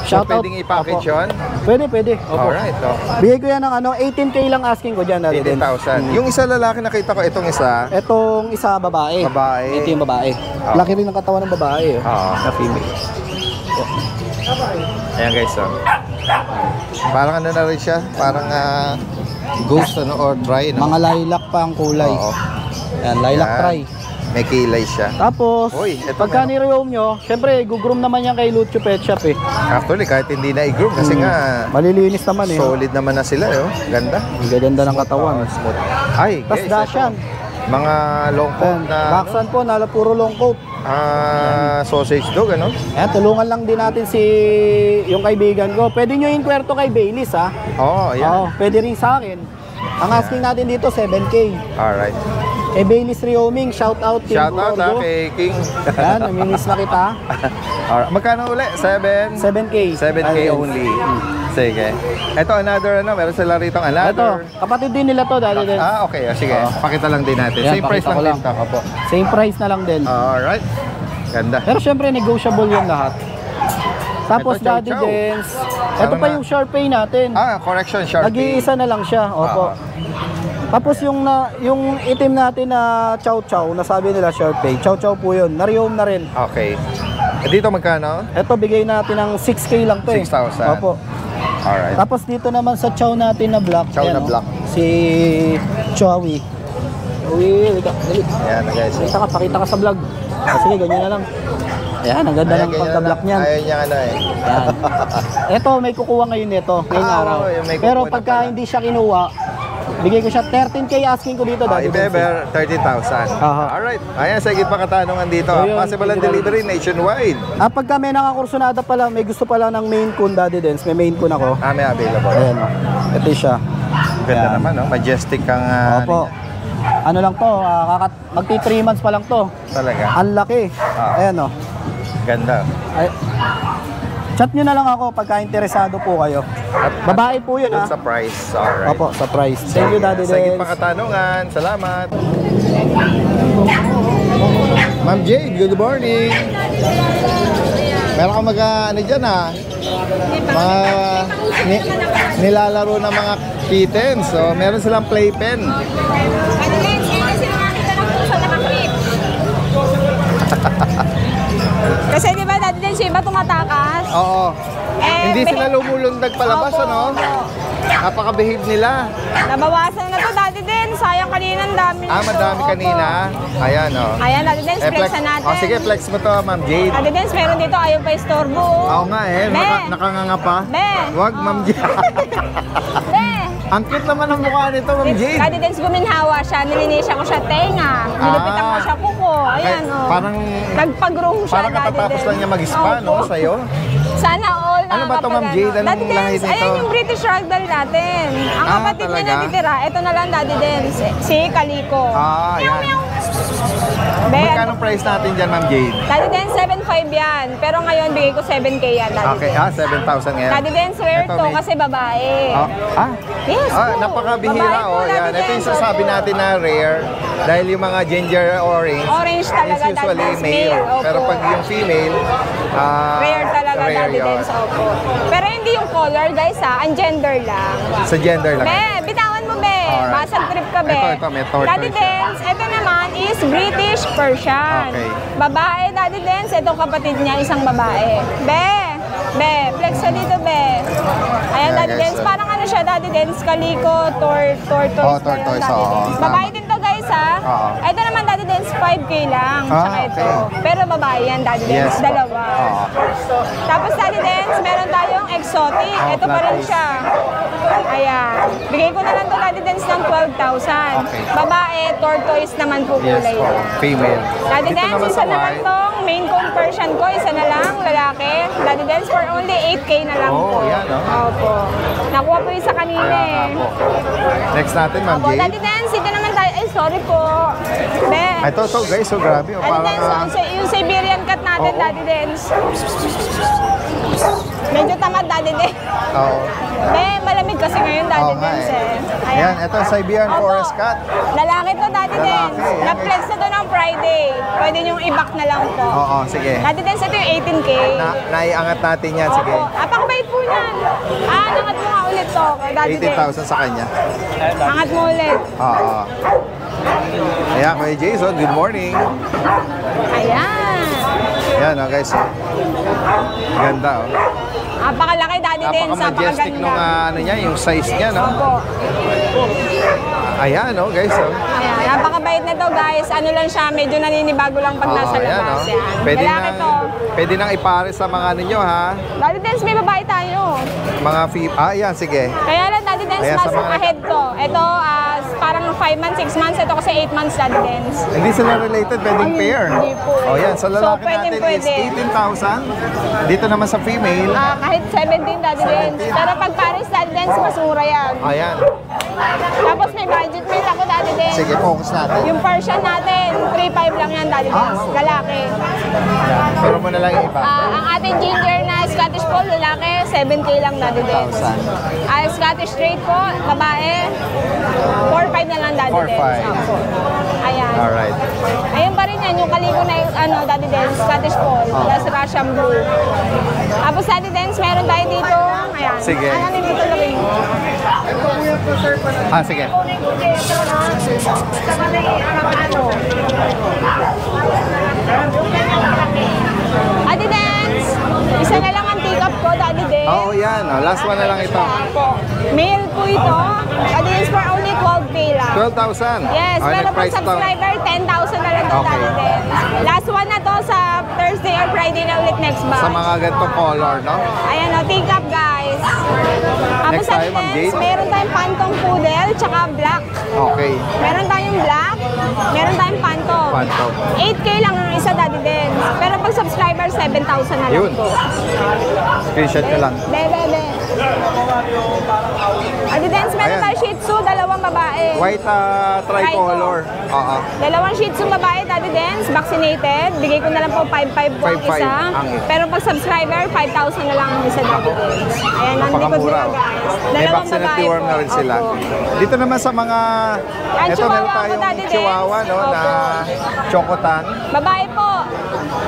B: So, pwedeng i-package yun?
F: Pwede. Opo.
B: Alright, oh.
F: Bigay ko yan ng 18K lang asking ko dyan, Daddy Dens.
B: 18,000. Yung isa lalaki nakita ko, itong isa.
F: Etong isa babae.
B: Babae.
F: Ito yung babae. Laki rin ng katawan ng babae.
B: Oo.
F: Na female.
B: Ayan guys, oh. Parang ano na rin siya, parang ghost ano or dry, no?
F: Mga lilac pa ang kulay.
B: Oo.
F: Yan, lilac
B: Yan.
F: try.
B: May kilay siya.
F: Tapos,
B: Uy, eto
F: pagka
B: meron.
F: ni-reom nyo, syempre, gugroom naman yan kay Lucho Pet Shop eh.
B: Actually, kahit hindi na i-groom kasi nga
F: Malilinis naman eh.
B: solid naman na sila, oh. Ganda.
F: Ang gaganda ng katawan.
B: Smooth. Ay,
F: Tapos
B: guys,
F: dashan.
B: ito. Mga long coat na
F: Baksan po, puro long coat.
B: sausage dog, ano?
F: Ayan, tulungan lang din natin si yung kaibigan ko. Pwede nyo inkwerto kay Baileys ha.
B: Oo, ayan.
F: Oo, pwede rin sa akin. Ang asking natin dito, 7K.
B: Alright.
F: Kay Baileys Reoming, shout out Team
B: Shout out
F: Gorgo.
B: kay King.
F: Ayan, namimiss na kita.
B: Alright. Magkano uli?
F: 7K.
B: 7K
F: Ayun.
B: only. Sige. Ito another ano, meron sila rito
F: Ito,
B: another.
F: kapatid din nila to, Daddy Dens.
B: Okay. Sige.
F: Oo.
B: Pakita lang din natin.
F: Ayan,
B: Same price
F: pakita
B: lang
F: ko
B: din to. Opo.
F: Same price na lang din.
B: Alright. Ganda.
F: Pero syempre, negotiable yung lahat. Tapos,
B: Ito, chow
F: Daddy
B: chow.
F: Dens. Ito
B: Ano
F: pa
B: na?
F: yung Sharpay natin.
B: Correction, Sharpie.
F: Nag-iisa na lang siya. Opo. Tapos yung itim natin na chow chow, nasabi nila Sharpay. Chow chow po yun. Na-reom na rin.
B: Okay. Dito magkano?
F: Ito, bigay natin ng 6K lang to eh.
B: 6,000.
F: Opo.
B: Alright.
F: Tapos dito naman sa chow natin na black.
B: Chow
F: ayan,
B: na
F: oh.
B: black.
F: Si Chowi. Chowi, halika. Dali.
B: Ayan na guys.
F: Pakita ka sa vlog. Sige, ganyan na lang. Ayan, ang ganda ng pagka-black niyan.
B: Ayaw niya ano eh.
F: Yan. Ito, may kukuha ngayon nito, ngayong araw.
B: yung may
F: Pero
B: kukuha na
F: pagka
B: pala.
F: hindi siya kinuha, bigay ko siya 13K asking ko dito, Daddy Dens.
B: Ibeber, 30,000.
F: Aha.
B: Alright. Ayan, sa pa katanungan dito.
F: So, yun,
B: Possible ang delivery nationwide.
F: Pagka may nakakursunada pala, may gusto pala ng main coon, Daddy Dens. May main coon ako.
B: May available.
F: Ayan, oh. Ito siya.
B: Ganda
F: Ayan.
B: naman, no? Majestic ang
F: Opo. Ano lang to, magti 3 months pa lang to.
B: talaga.
F: Ang laki. Ayan, oh.
B: Ganda.
F: Ay, chat nyo na lang ako pagka interesado po kayo. Babae po yun,
B: Dun
F: ha?
B: sa price. Alright.
F: Opo, sa price. Thank you, Daddy
B: Sa
F: Dens.
B: pa katanungan. Salamat. Ma'am Jade, good morning. Meron ka ano dyan mga nilalaro ng mga kittens. So, meron silang playpen.
C: Kasi di ba dati din siya iba tumatakas?
B: Oo. Hindi
C: behave.
B: sila lumulundag palabas,
C: Opo,
B: ano?
C: opo.
B: Napaka-behave nila.
C: Nabawasan na to dati din. Sayang kanina ang dami nito.
B: Madami
C: Opo.
B: kanina. Ayan,
C: Ayan, dati din, flexan natin.
B: Sige, flex mo to, Ma'am Jade.
C: Dati din, meron dito ayaw pa istorbo.
B: Oo nga
C: Be.
B: nakanganga pa.
C: Be.
B: Wag, Ma'am Jade.
C: Be!
B: Ang cute naman ang mukha nito, Ma'am Jade.
C: Dati din, guminhawa siya. Nilinisya ko siya tenga. Nilupitan ko siya kuko. Ayan,
B: Okay,
C: oh.
B: parang
C: Nagpag-groom siya,
B: Parang
C: dati
B: katatapos
C: din.
B: lang niya mag-spa, no?
C: Opo.
B: Sa'yo.
C: Sana all
B: Ano ba to, Ma'am Jade? Anong
C: Daddy
B: lahi
C: Dens,
B: nito?
C: ayan yung British Ragdoll natin. Ang kapatid niya
B: talaga?
C: natitira, ito na lang Daddy Dens, si Kaliko.
B: Ayan.
C: Be,
B: Magkano price natin dyan, Ma'am Jade?
C: Daddy Dens, 7.5 yan. Pero ngayon, bigay ko 7K yan, Daddy
B: Okay,
C: Dens.
B: 7,000 yan.
C: Daddy Dens, rare
B: Ito,
C: to
B: may-
C: kasi babae. Yes po.
B: Napakabihira,
C: Babae po,
B: Yan.
C: Daddy
B: Ito yung
C: Dens,
B: sasabi
C: opo.
B: natin na rare dahil yung mga ginger orange
C: Orange talaga,
B: is usually
C: Daddy Dens,
B: male.
C: male, opo.
B: Pero pag yung female,
C: Rare talaga,
B: rare
C: Daddy
B: yun.
C: Dens, opo. Pero hindi yung color, guys, ang gender lang.
B: Sa gender lang.
C: Be, bitawan mo, Be.
B: Alright.
C: Basag trip ka, Be.
B: Ito, may tortoise
C: Daddy
B: siya.
C: Dens, ito naman is British Persian.
B: Okay.
C: Babae, Daddy Dens, ito kapatid niya, isang babae. Be, flex ka dito, Be. Ayan,
B: Yeah,
C: Daddy
B: guys,
C: Dens, parang ano siya, Daddy Dens, Kaliko, tortoise.
B: Oh,
C: pa yun,
B: tortoise,
C: Daddy
B: oo,
C: Dens.
B: tama.
C: Babae din to, guys, ha?
B: Oo.
C: Ito naman, Daddy Dens, 5K lang. Tsaka ito.
B: okay.
C: Pero babae yan, Daddy Dens,
B: Yes po.
C: dalawa.
B: Oo.
C: Tapos Daddy Dens, meron tayong exotic. Ito pa rin
B: flat
C: siya. Ayan. Bigay ko na lang to Daddy Dens ng 12,000.
B: Okay.
C: Babae, tortoise naman po
B: Yes
C: kulay
B: po,
C: niya.
B: female.
C: Daddy
B: Dito
C: Dens,
B: naman
C: isa
B: sa
C: naman
B: white.
C: tong main conversion ko. Isa na lang, lalaki. Daddy Dens for only 8K na lang
B: Oh,
C: po.
B: yan, oh.
C: Opo. Nakuha po yung sa kanina
B: Kaya nga
C: eh.
B: po. Next natin, Ma'am
C: Opo,
B: Jade.
C: Daddy Dens, dito naman tayo. Ay, sorry po. Be.
B: Ito guys, so grabe. Oh,
C: Ano
B: parang,
C: din, so, yung Siberian cat natin,
B: Oo.
C: Daddy Dens. Medyo tamad, Daddy Dens.
B: Oo.
C: Malamig kasi ngayon, Daddy
B: Oo nga
C: Dens
B: eh.
C: eh.
B: Ayan, ito Siberian
C: Opo.
B: Forest Cat.
C: Lalaki to, Daddy
B: Lalaki,
C: Dens.
B: yan.
C: Na-flex na to ng Friday. Pwede niyong i-back na lang po.
B: Oo, sige.
C: Daddy Dens, ito yung 18K.
B: Naiangat natin yan, sige.
C: Opo. Pakabait po niyan. Nangat mo nga ulit to, Daddy Dens.
B: 18,000 sa kanya.
C: Angat mo ulit.
B: Oo. Ayan, Kuya Jason, good morning.
C: Ayan.
B: Ayan, oh, guys. Oh. Ganda, oh.
C: Napakalaki, Daddy Dens.
B: Napaka-majestic nung ano niya, yung size niya, no?
C: Opo.
B: Ayan, oh, guys. Oh.
C: Ayan, napakabait na to, guys. Ano lang siya, medyo naninibago lang pag nasa
B: ayan,
C: labas.
B: oh.
C: Yan.
B: Pwede
C: Lalaki to.
B: pwede nang ipare sa mga ano nyo, ha?
C: Daddy Dens, may babae tayo.
B: Mga ayan, sige.
C: Kaya lang, Daddy Dens,
B: Ayan,
C: mas
B: sa mga-
C: ahead to. Ito, parang 5 months, 6 months. Ito kasi 8 months, Daddy Dens.
B: Hindi sila related, wedding
C: Ay,
B: pair.
C: hindi po.
B: Oh, yan. Sa lalaki
C: pwede,
B: natin
C: pwede.
B: is 18,000. Dito naman sa female,
C: Kahit 17, Daddy Dens. Pero pag Paris, Daddy Dens, mas mura yan.
B: ayan.
C: Tapos may budget meal ako, Daddy Dens.
B: Sige, focus natin.
C: Yung Persian natin, 3.5 lang yan, Daddy Dens. Lalaki.
B: Pero mo na lang yung iba.
C: Ang ating ginger na Scottish Fold, lalaki, 7K lang, Daddy Dens.
B: 1,000.
C: Scottish Straight po, babae, 4.5 na lang, Daddy
B: 4,500.
C: Dens. Opo. Ayan.
B: Alright.
C: Ayun pa rin yan, yung kaliko na yung, Daddy Dens, Scottish Fold, plus Russian Blue. Tapos, Daddy Dens, meron tayo dito. Ayan.
B: Sige.
C: Ano dito lagay mo?
B: Sige.
C: Daddy Dens, isa na lang ang take-up ko, Daddy Dens.
B: Oo, yan. Oh, last one na lang ito.
C: Male po ito. Daddy Dens for only 12K lang.
B: 12,000.
C: Yes,
B: Oh,
C: pero pag
B: nag-price down.
C: subscriber, 10,000 na lang to,
B: Okay.
C: Daddy Dens. Last one na to sa Thursday or Friday na ulit next batch.
B: Sa mga ganitong color, no?
C: Ayan o, take up guys. Tapos
B: Next
C: Daddy
B: tayo, Ma'am
C: Dens,
B: Jade.
C: meron tayong pantong poodle, tsaka black.
B: Okay.
C: Meron tayong black, meron tayong pantong.
B: Pantong.
C: 8K lang ang isa, Daddy Dens. Pero pag subscriber, 7,000 na lang
B: Yun.
C: po.
B: Screenshot nyo lang.
C: Bebe. Daddy Dens, meron
B: Ayan.
C: tayo Shih Tzu, dalawang babae.
B: White tricolor. Oo.
C: Dalawang Shih Tzu babae, Daddy Dens, vaccinated. Bigay ko na lang po 5,500 po ang
B: 5,500
C: isa.
B: ang isa.
C: Pero pag subscriber, 5,000 na lang ang isa, Daddy Dens. Ayan, ang likod
B: Napakamura.
C: nila, guys.
B: May
C: Dalawang
B: vaccine at
C: babae
B: deworm
C: po.
B: na rin sila.
C: Opo.
B: Dito naman sa mga...
C: Yan,
B: Ito
C: Chihuahua
B: meron
C: ako,
B: tayong
C: Daddy Dens.
B: chihuahua, no? Na
C: Opo.
B: chocotan.
C: Babae po,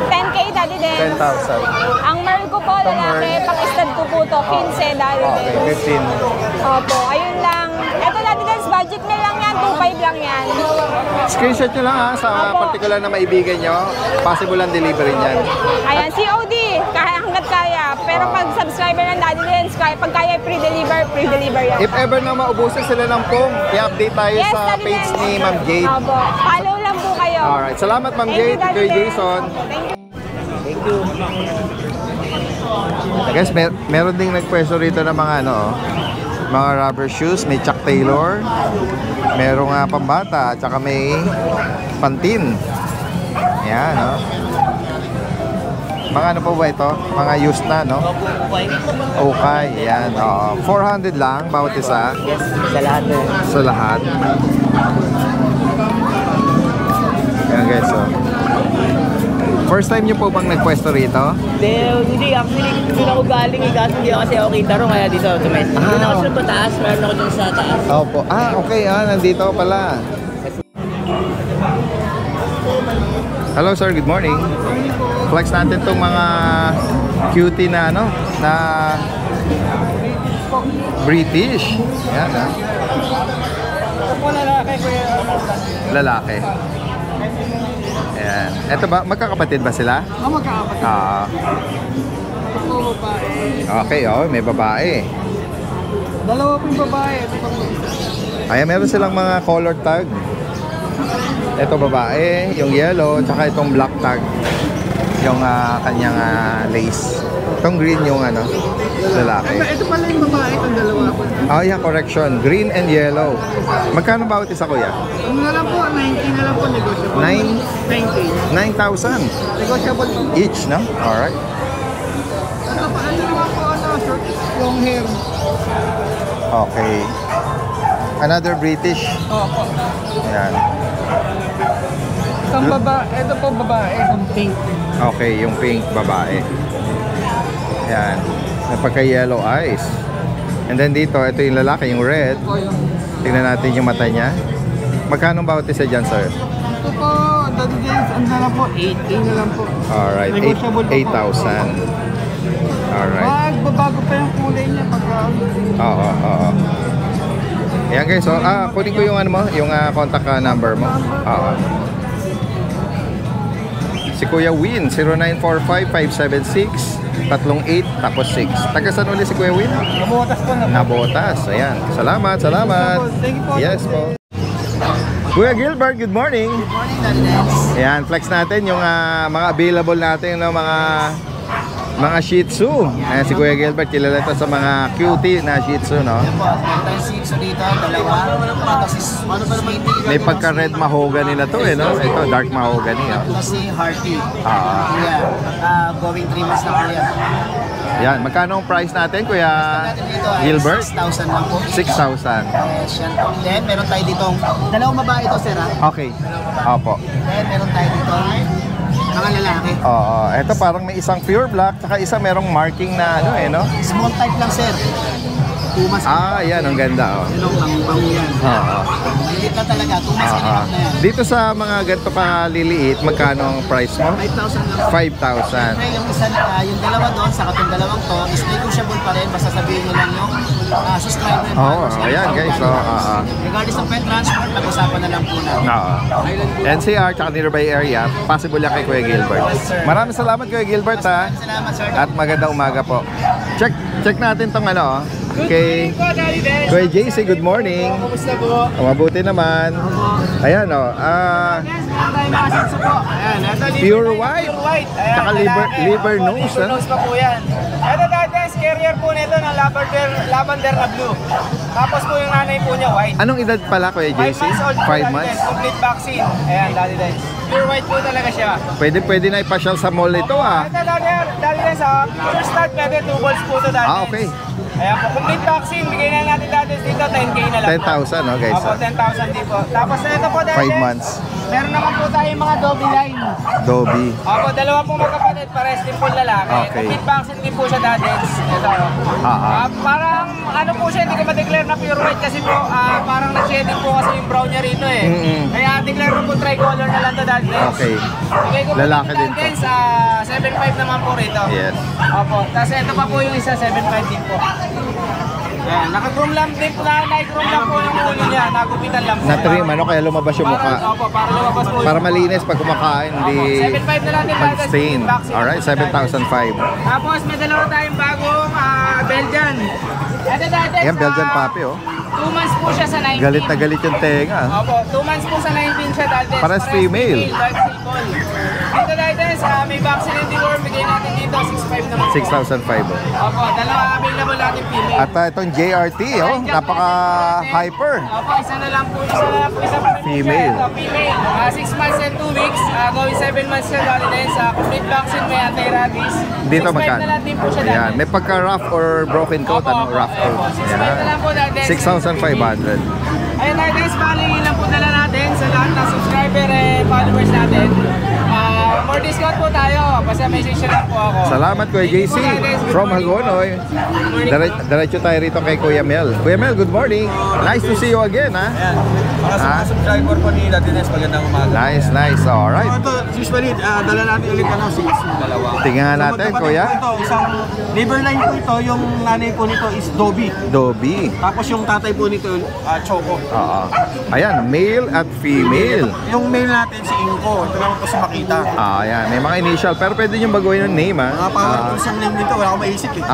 C: 10K, Daddy Dens.
B: 10,000.
C: Ang Merl ko po, lalaki, pang-stud ko po to, 15, Daddy
B: Okay,
C: Dens.
B: 15.
C: Opo, ayun lang. Ito, Daddy Dens, budget meal lang yan, 2.5 lang yan.
B: Screenshot nyo lang ha, sa
C: Opo.
B: particular na maibigan nyo. Possible ang delivery niyan.
C: Ayan, COD, kaya hanggat kaya. Pero pag subscriber ng Daddy Dens, pag kaya pre-deliver yan.
B: If ever na maubusin sila ng pong, i-update tayo
C: Yes,
B: sa
C: Daddy
B: page
C: Dens.
B: ni Ma'am Jade.
C: Opo, follow lang po kayo.
B: Alright, salamat Ma'am
C: Thank you,
B: Jade,
C: Daddy
B: Kuya
C: Dens.
B: Jason.
C: Thank you.
B: I guess meron ding nagpwesto rito ng mga ano, mga rubber shoes, may Chuck Taylor, merong pambata, at saka may Pantene. Yan, no? Mga ano po ba ito? Mga used na, no? Okay, yan. 400 lang, bawat isa.
F: Yes, sa lahat na.
B: Sa lahat. Yan guys, oh. First time nyo po bang nagpwesto rito?
G: Hindi, actually, doon ako galing eh, kaso hindi ako kasi ako kita ro, kaya dito ako tumestik. Doon ako sa pataas, meron ako dun sa taas.
B: Opo. Okay. Nandito ka pala. Hello sir, good morning. Flex natin tong mga cutie na ano, na British. Yan ha. Lalaki. Ayan. Ito ba, magkakapatid ba sila?
F: Magkakapatid.
B: Okay, may babae.
F: Dalawa pong babae.
B: Ayan, meron silang mga color tag. Ito babae, yung yellow, tsaka itong black tag. Yung kanyang lace. Itong green yung lalaki.
F: Ito pala yung babae, itong dalawa po.
B: Yeah, correction. Green and yellow. Magkano bawat isa, kuya?
F: Ano na lang po, 90 na lang po, negotiable.
B: 9,000
F: Negotiable po.
B: each, no? Alright.
F: Ano naman po, short, long hair.
B: Okay. Another British.
F: Opo.
B: Ayan.
D: Itong ito po babae, itong pink.
B: Okay, yung pink babae. Yan. Napagka-yellow eyes. And then dito, ito yung lalaki, yung red.
D: Ito po yung...
B: Tingnan natin yung mata niya. Magkano bawat isa dyan, sir?
D: Ito po, Daddy James, ano na lang po? 8K na lang po.
B: Alright,
D: Negotiable pa po.
B: 8,000. Alright.
D: Babago pa yung kulay niya pagka...
B: Oo, oo. Ayan guys, so, kunin ko yung ano mo, yung contact number mo. Oo. Si Kuya Win, 0945-576-38 tapos 6. Taga saan ulit si Kuya Win?
D: Nabutas po na.
B: Nabotas, ayan. Salamat, salamat.
D: Thank you po.
B: Yes po. Kuya Gilbert, good morning.
F: Good morning, Daddy Dance.
B: Ayan, flex natin yung mga available natin ng mga Shih Tzu. Ayan, si Kuya Gilbert, kilala ito sa mga cutie na Shih Tzu, no?
F: Yan po, meron tayong Shih Tzu dito, dalawa. Tapos ano pa naman yung
B: May pagka-red mahogany na to, eh, no? Ito, dark mahogany, oh.
F: Ito si Hearty.
B: Ah.
F: Kuya, going 3 months na kuya.
B: Yan, magkano ang price natin, Kuya
F: Natin dito ay
B: Gilbert?
F: 6,000 lang po.
B: 6,000.
F: Yes, yan po. Then, meron tayo dito, dalawang babae ito, sir, ha?
B: Okay. Opo.
F: Then, meron tayo dito, mga lalaki.
B: Oo. Ito parang may isang pure black, tsaka isa merong marking na ano, eh, no?
F: Small type lang, sir. 2 months.
B: Yan, ang ganda, oh.
F: Ano, ang yan.
B: Oo.
F: Maliit na talaga, 2 months
B: Oo.
F: na yan.
B: Dito sa mga ganito kaliliit, magkano ang price mo?
F: 5,000 lang.
B: 5,000.
F: Siyempre, yung isa, yung dalawa doon, saka itong dalawang to, is negotiable pa rin. Basta sabihin nyo lang yung subscriber.
B: Oo, ayan guys. So,
F: Regardless of pet transport, pag-usapan na lang po natin.
B: NCR, tsaka nearby area, possible yan kay Kuya Gilbert. Maraming salamat, Kuya Gilbert, ha?
F: Salamat, sir.
B: At magandang umaga po. Check natin tong ano, kay Kuya JC, good morning.
D: Kumusta po?
B: Mabuti naman. Ayan, oh.
D: Yes, meron tayong mga Shih Tzu po. Ayan, ito
B: Pure white.
D: Pure white. Ayan,
B: Tsaka
D: lalaki.
B: liver
D: Opo,
B: nose,
D: liver nose pa po yan. Ito dati, carrier po nito ng lavender na blue. Tapos po yung nanay po niya white.
B: Anong edad pala, Kuya
D: 5
B: JC?
D: months old po,
B: 5
D: Daddy
B: months?
D: Dance. Complete vaccine. Ayan, Daddy Dance. Pure white po talaga siya.
B: Pwede na ipasyal sa mall ito, ah.
D: Ito, Daddy Dance, pure start pwede 2 balls po ito, Daddy Dance.
B: Okay.
D: Ayan po, complete vaccine. Bigay na natin Daddy Dance dito, 10K na lang.
B: 10,000, no, guys?
D: Opo, 10,000 din po. Tapos ito po, Daddy
B: 5
D: Dance.
B: months.
D: Meron naman po tayong mga Dobby line.
B: Dobby.
D: Opo, dalawa pong magkapatid, pares din po lalaki.
B: Okay.
D: Complete vaccine din po siya, Daddy. Ito. Parang ano po siya, hindi ko ma-declare na pure white kasi po parang nag-shedding po kasi yung brown niya rito eh. Kaya declare ko po tricolor na lang to, Daddy.
B: Okay.
D: Bigay ko po
B: Lalaki
D: dito,
B: din
D: Daddy,
B: to.
D: 7.5 naman po rito.
B: Yes.
D: Opo, tapos ito pa po yung isa, 7.5 din po. Ayan, naka-groom lang din po, naka-groom lang po yung ulo niya, nagupitan lang po.
B: Na-trim, ano, kaya lumabas yung mukha.
D: Opo, para lumabas po.
B: Para malinis pag kumakain, hindi
D: 7.5 na lang din, Daddy.
B: mag-stain. Alright, 7,005.
D: Tapos may dalawa tayong bagong Belgian. Ito dati
B: Ayan, Belgian puppy, oh.
D: 2 months po siya sa 19.
B: Galit na galit yung tenga.
D: Opo, 2 months po sa 19 siya dati.
B: Parehas female.
D: Dark stable. Dito dati may vaccine and deworm. Bigay natin dito, 6.5 naman po.
B: 6,005, oh.
D: Opo, dalawa available natin female.
B: At itong JRT, oh, napaka-hyper.
D: Opo, isa na lang po. Isa pa rin po
B: Female.
D: siya. Ito, female. 6 months and 2 weeks. Going 7 months siya dati din. Sa complete vaccine, may anti-rabies.
B: Dito
D: 6.5
B: magkano?
D: na lang din po siya dati.
B: Ayan, may pagka-rough or broken coat, ano, rough coat.
D: Opo, 6.5 na lang po dati.
B: 6,500.
D: Ayun na guys, following lang po dala natin sa lahat ng subscriber and followers natin. More discount po tayo. Basta message lang po ako.
B: Salamat, Kuya JC from Hagonoy. Diretso tayo rito kay Kuya Mel. Kuya Mel, good morning. Nice to see you again, ha?
H: Mga sa subscriber po ni Latines, magandang umaga.
B: Nice. Alright.
H: Ito, usually, dala natin ulit si dalawa.
B: Tingnan natin,
H: So,
B: Kuya.
H: magkapatid po ito, isang liver line po ito, yung nanay po nito is Dobby.
B: Dobby.
H: Tapos yung tatay po nito, Choco.
B: Oo. Ayan, male at female.
H: Yung male natin si Inko, ito naman po si Makita.
B: Ayan, may mga initial. Pero pwede nyo baguhin yung name, ha?
H: Mga power tools yung name nito, wala akong maisip eh.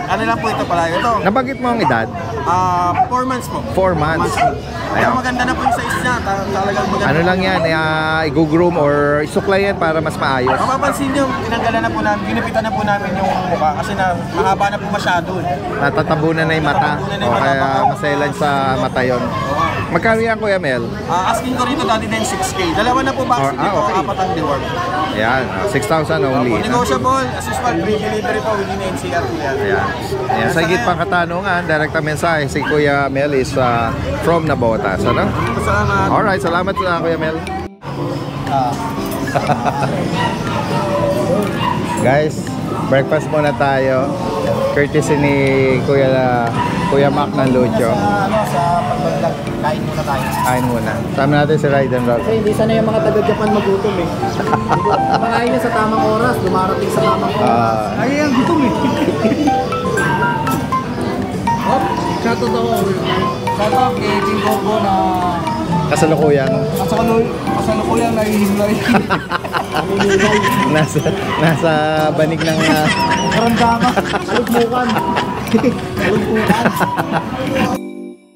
H: Ano lang po ito pala, ito.
B: Nabanggit mo ang edad?
H: 4 months po.
B: 4 months.
H: Pero
B: Ayan.
H: maganda na po yung size niya, talagang maganda.
B: Ano lang yan, i-groom or isuklay yan para mas maayos.
H: Mapapansin nyo, tinanggalan na po namin, ginipitan na po namin yung mukha kasi mahaba na po masyado.
B: Natatabunan na yung mata. O kaya maselan sa mata yun. Magkano yan, Kuya Mel?
H: Asking ko rito dati din 6K. Dalawa na po vaccine dito,
B: okay.
H: 4 ang deworm.
B: Ayan, 6,000 only.
H: Negotiable, as usual, free delivery po within NCR po yan.
B: Ayan, sa higit pang katanungan, direkta mensahe si Kuya Mel is from Nabotas, ano?
H: Salamat.
B: Alright, salamat Kuya Mel. Guys, breakfast muna tayo. Courtesy ni Kuya Mac ng Lucho.
F: Sa pagbablog, kain muna tayo.
B: Kain muna. Sama natin si Ride and Roll.
F: Kasi hindi sana yung mga taga-Japan magutom eh. Pakain niya sa tamang oras, dumarating sa tamang oras.
H: Ay, ang gutom eh. Shoutout ako. Shoutout kay King Coco na
B: Kasalukuyang
H: kasalukuyang nahihimlay.
B: nasa banig ng
F: Karamdaman, alugmukan. Alugmukan.